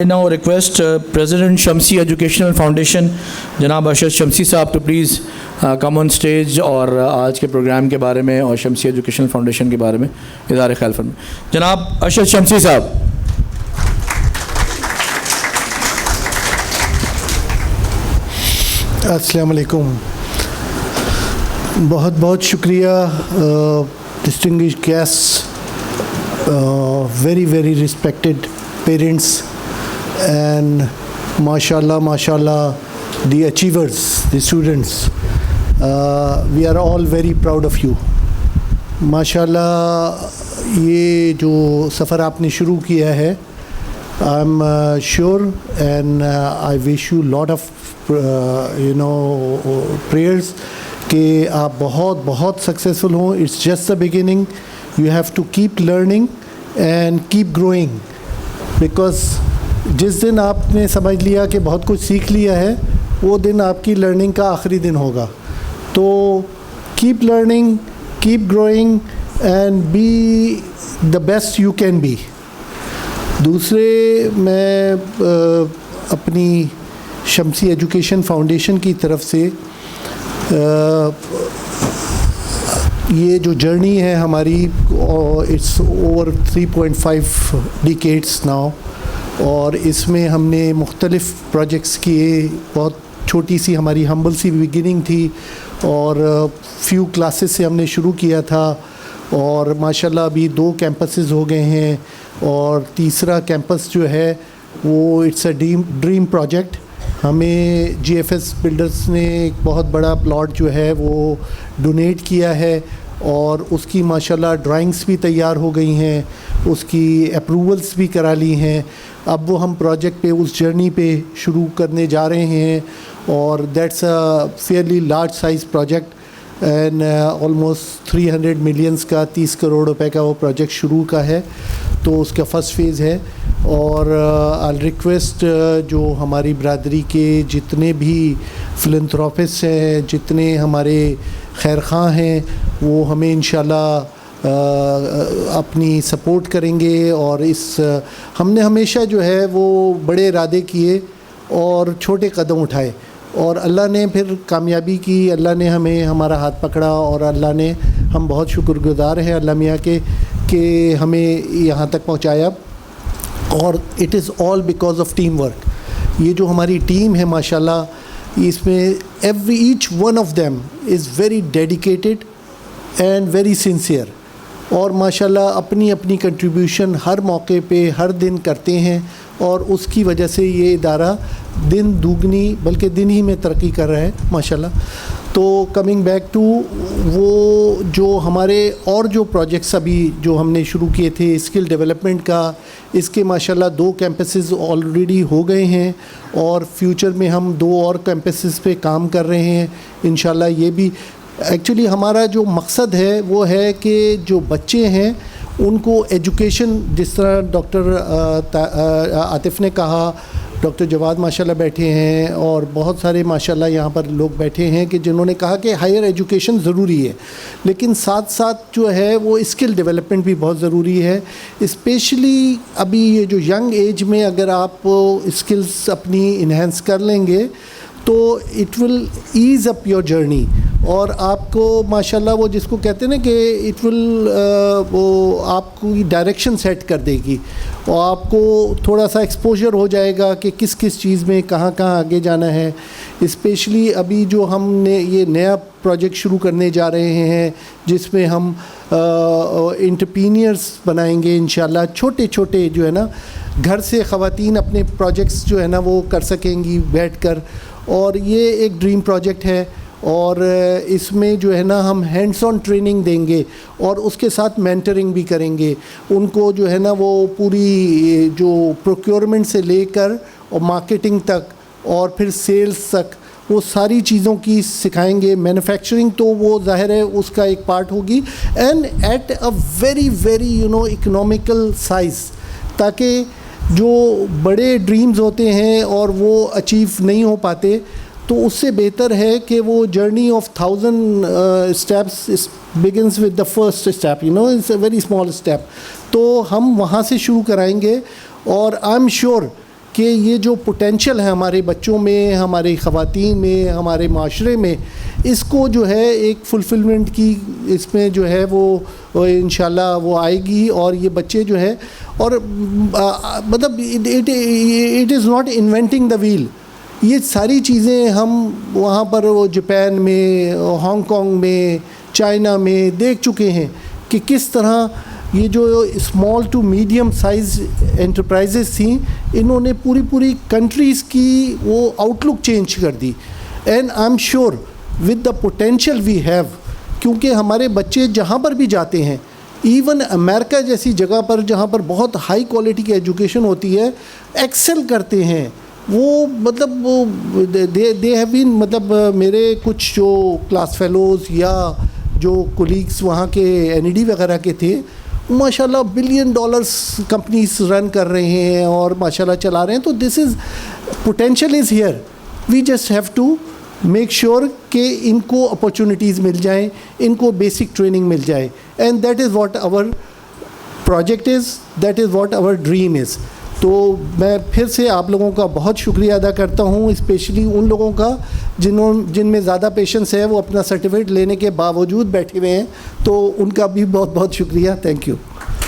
Now request President Shamsi Educational Foundation جناب ارشد شمسی صاحب to please come on stage اور آج کے پروگرام کے بارے میں اور شمسی ایجوکیشنل فاؤنڈیشن کے بارے میں اظہار خیال فرمائیں. جناب ارشد شمسی صاحب. السلام علیکم. بہت بہت شکریہ distinguished guest, very very respected parents and mashallah the achievers, the students, we are all very proud of you. mashallah یہ جو سفر آپ نے شروع کیا ہے, I'm sure and I wish you lot of prayers کہ آپ بہت بہت سکسیزفل ہوں. It's just the beginning. You have to keep learning and keep growing, because جس دن آپ نے سمجھ لیا کہ بہت کچھ سیکھ لیا ہے, وہ دن آپ کی لرننگ کا آخری دن ہوگا. تو keep learning, keep growing and be the best you can be. دوسرے میں اپنی شمسی ایجوکیشن فاؤنڈیشن کی طرف سے یہ جو جرنی ہے ہماری, اٹس اوور 3.5 ڈیکیڈس ناؤ, اور اس میں ہم نے مختلف پروجیکٹس کیے. بہت چھوٹی سی ہماری ہمبل سی بگننگ تھی, اور فیو کلاسز سے ہم نے شروع کیا تھا, اور ماشاءاللہ ابھی 2 کیمپسز ہو گئے ہیں, اور تیسرا کیمپس جو ہے وہ اٹس اے ڈریم پروجیکٹ. ہمیں جی ایف ایس بلڈرز نے ایک بہت بڑا پلاٹ جو ہے وہ ڈونیٹ کیا ہے, اور اس کی ماشاءاللہ ڈرائنگس بھی تیار ہو گئی ہیں, اس کی اپروولس بھی کرا لی ہیں. اب وہ ہم پروجیکٹ پہ, اس جرنی پہ شروع کرنے جا رہے ہیں, اور that's a fairly large size project and almost 300 millions کا, 30 کروڑ روپے کا وہ پروجیکٹ شروع کا ہے. تو اس کا فرسٹ فیز ہے, اور آئی ریکویسٹ جو ہماری برادری کے جتنے بھی فلنتھراپسٹ ہیں, جتنے ہمارے خیر خواہ ہیں, وہ ہمیں انشاءاللہ اپنی سپورٹ کریں گے. اور ہم نے ہمیشہ جو ہے وہ بڑے ارادے کیے اور چھوٹے قدم اٹھائے, اور اللہ نے پھر کامیابی کی. اللہ نے ہمیں ہمارا ہاتھ پکڑا, اور اللہ نے, ہم بہت شکر گزار ہیں اللہ میاں کے کہ ہمیں یہاں تک پہنچایا. اور it is all because of team work. یہ جو ہماری ٹیم ہے ماشاءاللہ, اس میں each one of them is very dedicated and very sincere, اور ماشاءاللہ اپنی اپنی کنٹریبیوشن ہر موقع پہ ہر دن کرتے ہیں, اور اس کی وجہ سے یہ ادارہ دن دوگنی بلکہ دن ہی میں ترقی کر رہا ہے ماشاءاللہ. تو کمنگ بیک ٹو وہ جو ہمارے اور جو پروجیکٹس ابھی جو ہم نے شروع کیے تھے اسکل ڈیولپمنٹ کا, اس کے ماشاءاللہ 2 کیمپسز آلریڈی ہو گئے ہیں, اور فیوچر میں ہم 2 اور کیمپسز پہ کام کر رہے ہیں انشاءاللہ. یہ بھی ایکچولی ہمارا جو مقصد ہے وہ ہے کہ جو بچے ہیں ان کو ایجوکیشن, جس طرح ڈاکٹر عاطف نے کہا, ڈاکٹر جواد ماشاءاللہ بیٹھے ہیں, اور بہت سارے ماشاءاللہ یہاں پر لوگ بیٹھے ہیں کہ جنہوں نے کہا کہ ہائر ایجوکیشن ضروری ہے, لیکن ساتھ ساتھ جو ہے وہ اسکل ڈیولپمنٹ بھی بہت ضروری ہے. اسپیشلی ابھی یہ جو ینگ ایج میں اگر آپ اسکلس اپنی انہینس کر لیں گے تو it will as up your journey, اور آپ کو ماشاءاللہ وہ جس کو کہتے ہیں نا کہ اٹ ول وہ آپ کو ڈائریکشن سیٹ کر دے گی, اور آپ کو تھوڑا سا ایکسپوجر ہو جائے گا کہ کس کس چیز میں کہاں کہاں آگے جانا ہے. اسپیشلی ابھی جو ہم نے یہ نیا پروجیکٹ شروع کرنے جا رہے ہیں جس میں ہم انٹرپرینیئرس بنائیں گے انشاءاللہ. چھوٹے چھوٹے جو ہے نا گھر سے خواتین اپنے پروجیکٹس جو ہے نا وہ کر سکیں گی بیٹھ کر, اور یہ ایک ڈریم پروجیکٹ ہے. اور اس میں جو ہے نا ہم ہینڈس آن ٹریننگ دیں گے, اور اس کے ساتھ مینٹرنگ بھی کریں گے ان کو, جو ہے نا وہ پوری جو پروکیورمنٹ سے لے کر اور مارکیٹنگ تک اور پھر سیلز تک وہ ساری چیزوں کی سکھائیں گے. مینوفیکچرنگ تو وہ ظاہر ہے اس کا ایک پارٹ ہوگی, and at a very very economical size, تاکہ جو بڑے ڈریمز ہوتے ہیں اور وہ اچیو نہیں ہو پاتے, تو اس سے بہتر ہے کہ وہ journey of 1000 steps begins with the first step, it's a very small step. تو ہم وہاں سے شروع کرائیں گے, اور آئی ایم شیور کہ یہ جو پوٹینشیل ہے ہمارے بچوں میں, ہماری خواتین میں, ہمارے معاشرے میں, اس کو جو ہے ایک فلفلمنٹ کی اس میں جو ہے وہ انشاءاللہ وہ آئے گی. اور یہ بچے جو ہے اور مطلب it is not inventing the wheel. یہ ساری چیزیں ہم وہاں پر وہ جاپان میں, ہانگ کانگ میں, چائنا میں دیکھ چکے ہیں کہ کس طرح یہ جو small to medium size enterprises تھیں, انہوں نے پوری کنٹریز کی وہ آؤٹ لک چینج کر دی. And I'm sure with the potential we have, کیونکہ ہمارے بچے جہاں پر بھی جاتے ہیں, ایون امریکہ جیسی جگہ پر جہاں پر بہت ہائی کوالٹی کی ایجوکیشن ہوتی ہے, ایکسل کرتے ہیں وہ. مطلب وہ دے ہیو بین, مطلب میرے کچھ جو کلاس فیلوز یا جو کولیگس وہاں کے NED وغیرہ کے تھے, ماشاءاللہ $1 بلین کمپنیز رن کر رہے ہیں اور ماشاءاللہ چلا رہے ہیں. تو this is potential is here, we just have to make sure کہ ان کو اپرچونیٹیز مل جائیں, ان کو بیسک ٹریننگ مل جائے. And that is what our project is, that is what our dream is. تو میں پھر سے آپ لوگوں کا بہت شکریہ ادا کرتا ہوں, اسپیشلی ان لوگوں کا جن میں زیادہ پیشنس ہے, وہ اپنا سرٹیفکیٹ لینے کے باوجود بیٹھے ہوئے ہیں, تو ان کا بھی بہت بہت شکریہ. Thank you.